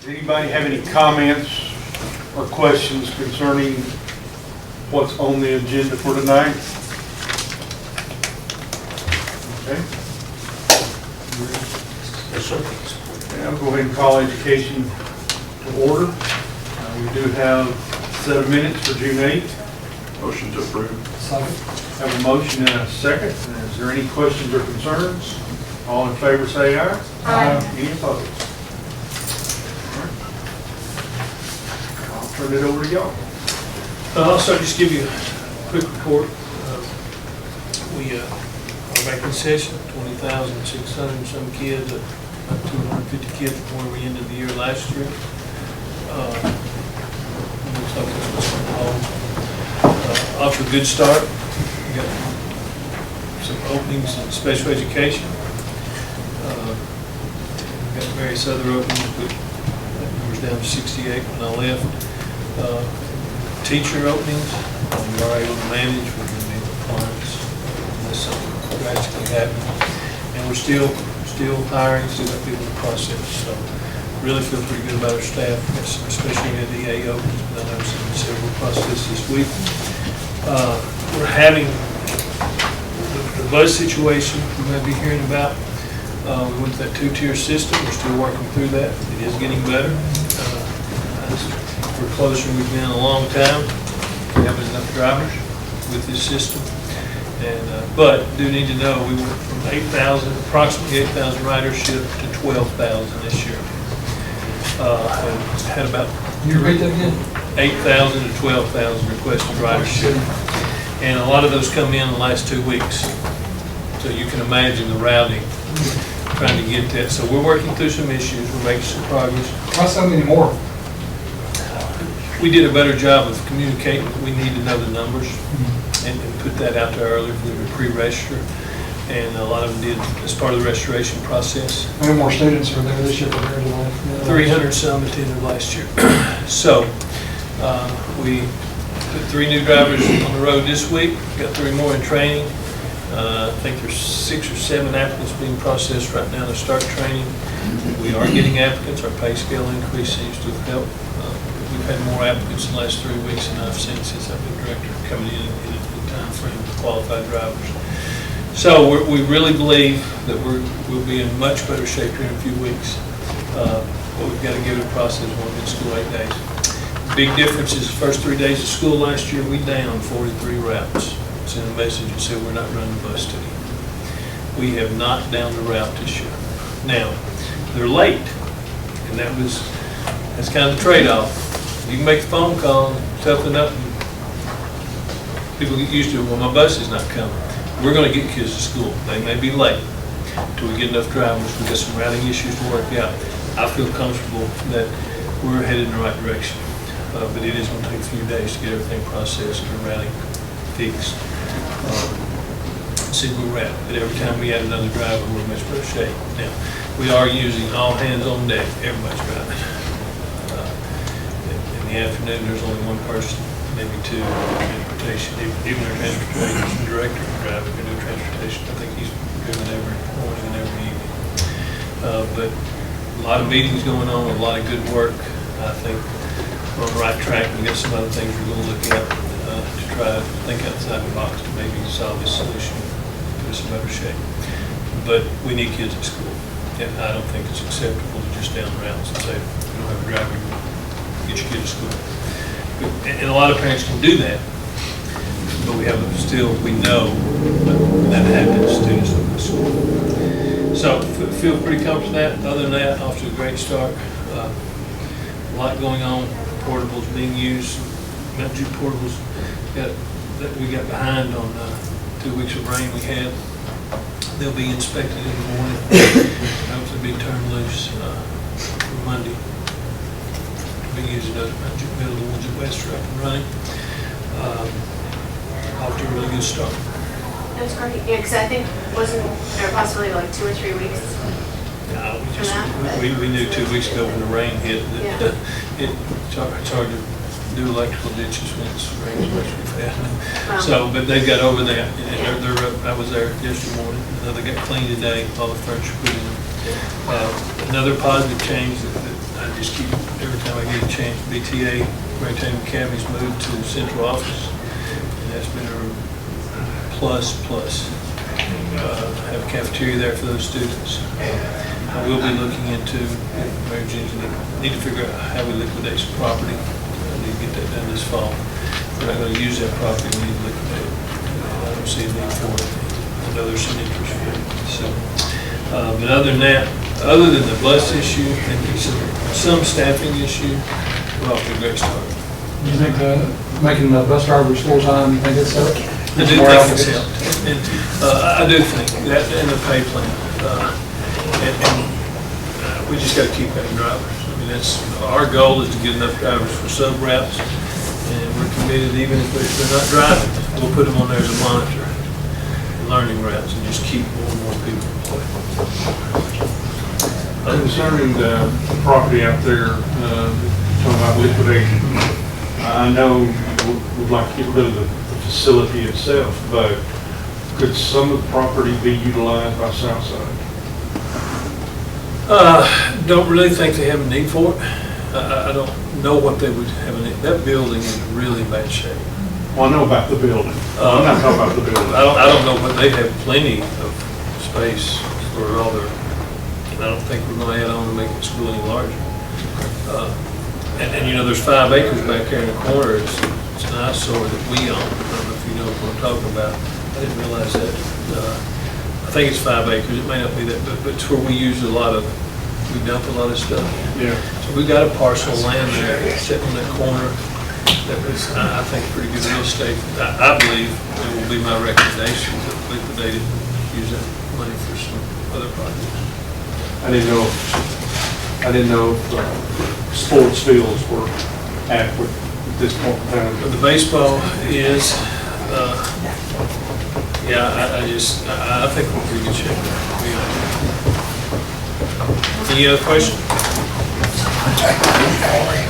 Does anybody have any comments or questions concerning what's on the agenda for tonight? Okay. Yes, sir. Okay, I'll go ahead and call education to order. We do have a set of minutes for June 8th. Motion to approve. Have a motion and a second. Is there any questions or concerns? All in favor say aye. Aye. Any opposed? All right. I'll turn it over to y'all. I'll also just give you a quick report. We are back in session, 20,600 and some kids, about 250 kids from where we ended the year last year. Looks like it's what's on hold. Off to a good start. We got some openings in special education. We got various other openings, but that number's down to 68 when I left. Teacher openings, we are able to manage with the new requirements unless something drastically happens. And we're still hiring, still got people in the process. So really feel pretty good about our staff, especially at the EA openings, but I know several processes this week. We're having the bus situation you might be hearing about. We went to that two-tier system. We're still working through that. It is getting better. We're closer than we've been in a long time. We have enough drivers with this system. And but do need to know we went from approximately 8,000 ridership to 12,000 this year. Had about Can you repeat that again? 8,000 to 12,000 requested ridership. And a lot of those come in the last 2 weeks. So you can imagine the routing, trying to get that. So we're working through some issues. We're making some progress. Why so many more? We did a better job of communicating. We need to know the numbers and put that out there earlier for them to pre-register. And a lot of them did as part of the restoration process. How many more students are there this year compared to last year? 300 some attended last year. So we put 3 new drivers on the road this week. Got 3 more in training. I think there's 6 or 7 applicants being processed right now to start training. We are getting applicants. Our pay scale increase seems to have helped. We've had more applicants in the last 3 weeks than I've seen since I've been director, coming in a time frame with qualified drivers. So we really believe that we'll be in much better shape here in a few weeks. But we've got to give it a process. We've been in school 8 days. Big difference is the first 3 days of school last year, we downed 43 routes. Sent a message and said we're not running the bus today. We have not downed the route this year. Now, they're late, and that's kind of the trade-off. You can make a phone call, toughen up, and people get used to it. Well, my bus is not coming. We're going to get kids to school. They may be late until we get enough drivers. We've got some routing issues to work out. I feel comfortable that we're headed in the right direction. But it is going to take a few days to get everything processed and routing fixed. See where we're at. But every time we add another driver, we're in much better shape. Now, we are using all hands on deck. Everybody's driving. In the afternoon, there's only one person, maybe 2 in transportation. Even our transportation director can drive. If we do transportation, I think he's driven every morning and every evening. But a lot of meetings going on, a lot of good work. I think we're on the right track. We've got some other things we're going to look at to try to think outside the box to maybe solve this solution, put us in better shape. But we need kids at school. And I don't think it's acceptable to just down routes and say, we don't have a driver, get your kid to school. And a lot of parents can do that, but we know when that happens, students don't go to school. So feel pretty comfortable with that. Other than that, off to a great start. A lot going on. Portables being used. Mountain Dew portables that we got behind on 2 weeks of rain we had. They'll be inspected in the morning. Hopefully be turned loose for Monday. Be using those middle of the ones at West are up and running. Off to a really good start. That's great. Yeah, because I think wasn't there a possibility of like 2 or 3 weeks? No, we knew 2 weeks ago when the rain hit that it's hard to do electrical ditches when it's raining much too fast. Wow. So, but they got over that. And I was there yesterday morning. They got clean today. All the furniture put in. Another positive change that I just keep, every time I get a chance, BTA, Maritime Academy's moved to the central office, and that's been a plus. Have a cafeteria there for those students. I will be looking into, Mary Jean's need to figure out how we liquidate some property. I need to get that done this fall. We're not gonna use that property, we need to liquidate it. I don't see a need for it. I know there's some interest for it, so. But other than that, other than the bus issue and some staffing issue, we're off to a great start. You think making the bus drivers full-time, you think it's helped? I do think it's helped. And I do think that, and the pay plan. And we just gotta keep having drivers. I mean, that's, our goal is to get enough drivers for sub routes. And we're committed, even if they're not driving, we'll put them on there as a monitor, learning routes, and just keep more and more people employed. Concerning the property out there, talking about liquidation, I know you would like to get rid of the facility itself, but could some of the property be utilized by Southside? Don't really think they have a need for it. I don't know what they would have a need. That building is in really bad shape. Well, I know about the building. I'm not talking about the building. I don't know, but they have plenty of space for all their, and I don't think we're gonna add on to make the school any larger. And you know, there's 5 acres back there in the corner. It's an eyesore that we own. I don't know if you know what I'm talking about. I didn't realize that. I think it's 5 acres. It may not be that, but it's where we use a lot of, we dump a lot of stuff. Yeah. So we got a parcel of land there, sitting in that corner, that was, I think, pretty good real estate. I believe it will be my recommendation to liquidate it, use that money for some other projects. I didn't know if sports fields were adequate at this point in time. But the baseball is, yeah, I think we're in pretty good shape. To be honest. Any other questions?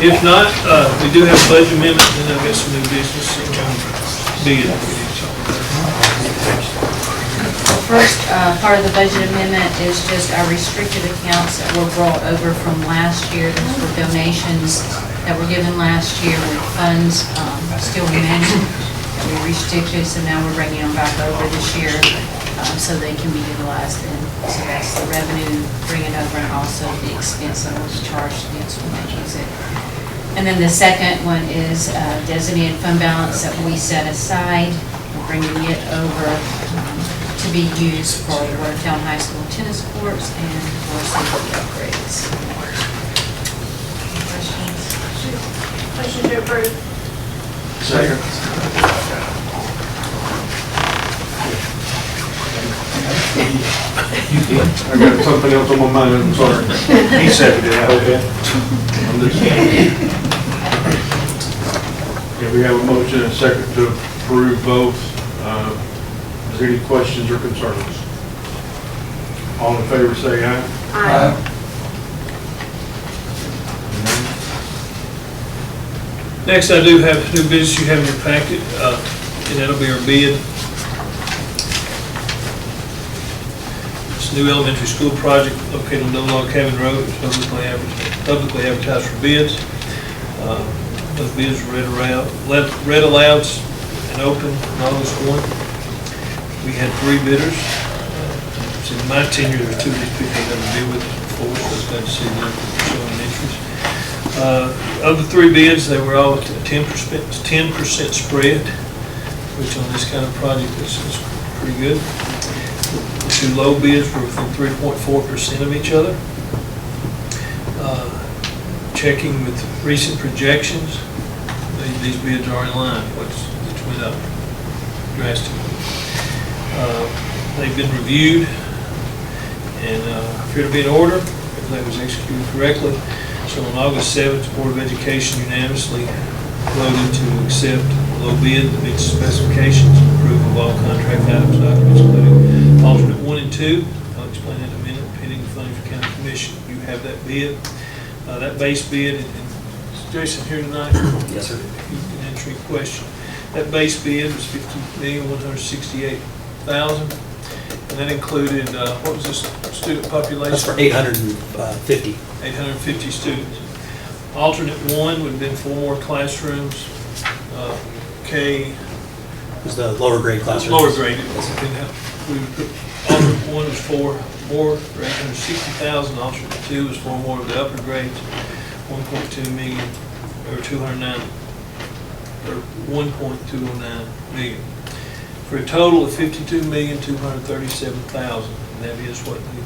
If not, we do have a budget amendment, and I've got some new business. First, part of the budget amendment is just our restricted accounts that were brought over from last year. Those were donations that were given last year with funds still remaining that we restricted, so now we're bringing them back over this year so they can be utilized. And so that's the revenue, bring it over, and also the expense that will be charged against when they use it. And then the second one is designated fund balance that we set aside. We're bringing it over to be used for the Watertown High School tennis courts and for safety upgrades. Questions? Motion to approve. Second. I got something else on my mind, I'm sorry. He said it, I hope. I'm just- Okay, we have a motion and a second to approve both. Is there any questions or concerns? All in favor, say aye. Aye. Next, I do have new business you have in your packet, and that'll be our bid. It's a new elementary school project located on Double Log Cabin Road. It's publicly advertised for bids. Those bids were read aloud and open on August 1. We had 3 bidders. So in my tenure, there were 2 of these people that have bid with us before, so it's glad to see them showing interest. Of the 3 bids, they were all at 10% spread, which on this kind of project is pretty good. The 2 low bids were within 3.4% of each other. Checking with recent projections, these bids are in line, which went up drastically. They've been reviewed and appear to be in order. Everything was executed correctly. So on August 7th, the Board of Education unanimously voted to accept the low bid that meets specifications, approve of all contract items, documents, including alternate 1 and 2. I'll explain that in a minute. Pending the funding for county commission, you have that bid. That base bid, and is Jason here tonight? Yes, sir. You can answer any question. That base bid was $50,168,000, and that included, what was this student population? That's for 850. 850 students. Alternate one would have been 4 more classrooms. K, It's the lower grade classroom. lower grade. Alternate one was 4 more for $860,000. Alternate two was 4 more of the upper grades, 1.2 million, or 209, or 1.209 million, for a total of $52,237,000. And that is what the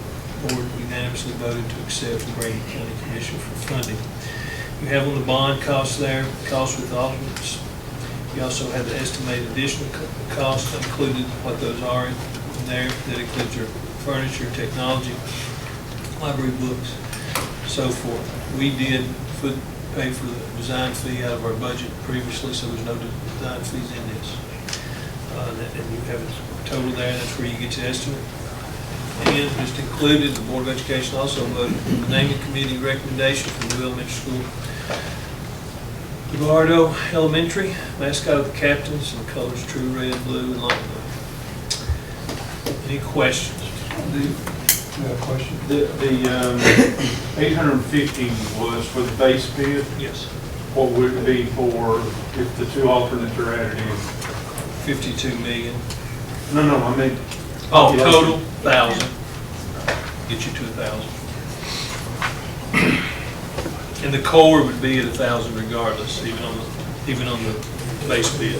board unanimously voted to accept from Grady County Commission for funding. You have on the bond costs there, costs with alternates. You also have the estimated additional costs included, what those are in there. That includes your furniture, technology, library books, so forth. We did pay for the design fee out of our budget previously, so there's no design fees in this. And you have a total there, that's where you get your estimate. And just included, the Board of Education also voted the naming committee recommendation for new elementary school. Eduardo Elementary, mascot of the Captains, and colors true red, blue, and light blue. Any questions? Question. The 850 was for the base bid. Yes. What would it be for if the 2 alternates are added in? 52 million. No, I mean. Oh, total, 1,000. Get you to 1,000. And the core would be at 1,000 regardless, even on the base bid.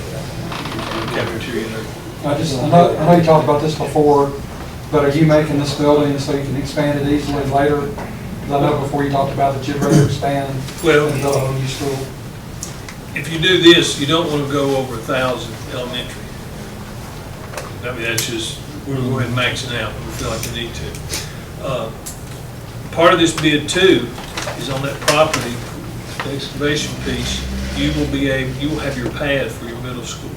Cafeteria and everything. I know you talked about this before, but are you making this building so you can expand it easily later? Because I know before you talked about that you'd rather expand Well, than build a whole new school. if you do this, you don't want to go over 1,000 elementary. I mean, that's just, we're going to go ahead and max it out when we feel like we need to. Part of this bid too is on that property, the excavation piece, you will have your pad for your middle school,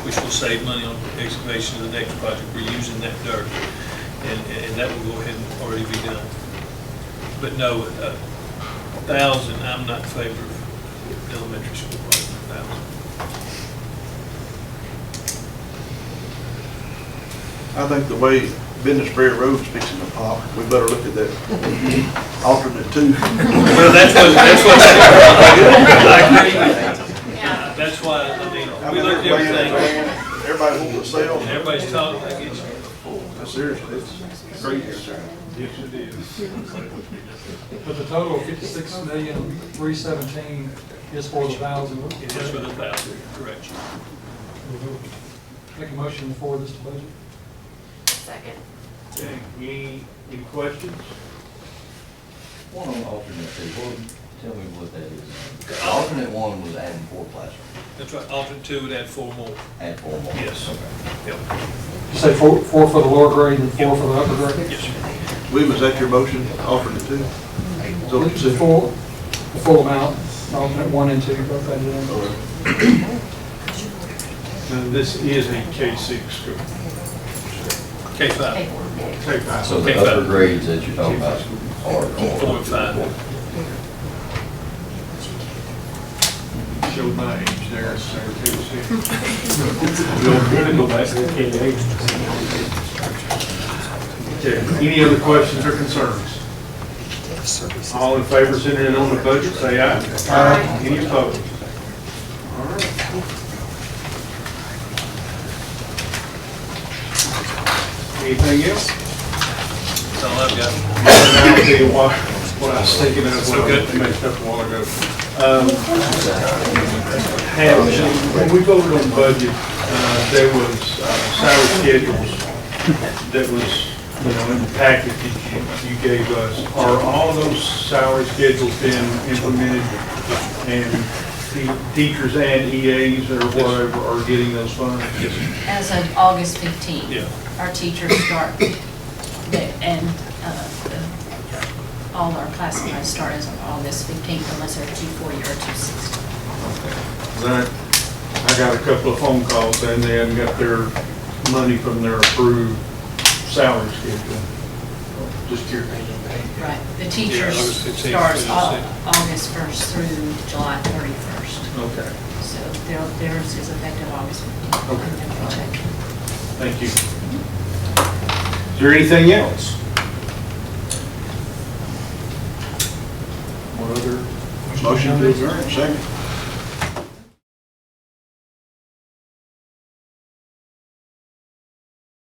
which will save money on excavation of the next project. We're using that dirt, and that will go ahead and already be done. But no, 1,000, I'm not in favor of elementary school project, 1,000. I think the way Business Ferry Road's fixing to pop, we better look at that alternate too. Well, that's what, I agree. Yeah. That's why, I mean, I we mean, looked at everything, everybody wants to sell. and everybody's talking, I get you. Seriously, it's crazy. Yes, it is. But the total of 56,317 is for the 1,000. It is for the 1,000, correct. Make a motion to forward this to budget. Second. Okay, any questions? One on alternate two, tell me what that is. The alternate one was adding 4 classrooms, That's right, alternate two would add 4 more. add 4 more. Yes. Yep. You say four for the lower grade and 4 for the upper grade? Yes, sir. William, is that your motion, alternate two? So The full amount, alternate 1 and 2, both added in. And this is a K-6 school. K-5, K-5. So the Okay, upper fine. grades that you're talking about are 4 and 5. Showed my age there, it's number 2-6. We're going to go back to the K-8. Okay, any other questions or concerns? All in favor, sending it on the budget, say aye. Aye. Any opposed? All right. Anything else? That's all I've got. I'll tell you what I was thinking of when I Okay. messed up a while ago. When we voted on the budget, there was salary schedules that was, in the packet that you gave us. Are all of those salary schedules been implemented and the teachers and EAs or whatever are getting those funds? As of August 15th. Yeah. Our teachers start, and all our classifieds start as of August 15th unless they're 240 or 260. I got a couple of phone calls and they hadn't got their money from their approved salary schedule. Just curious. Right. The Yeah, teachers August 15th start through the August 1st through July 31st. Okay, So theirs is effective August 15th. Okay. Check. thank you. Is there anything else? other. Motion to adjourn, second.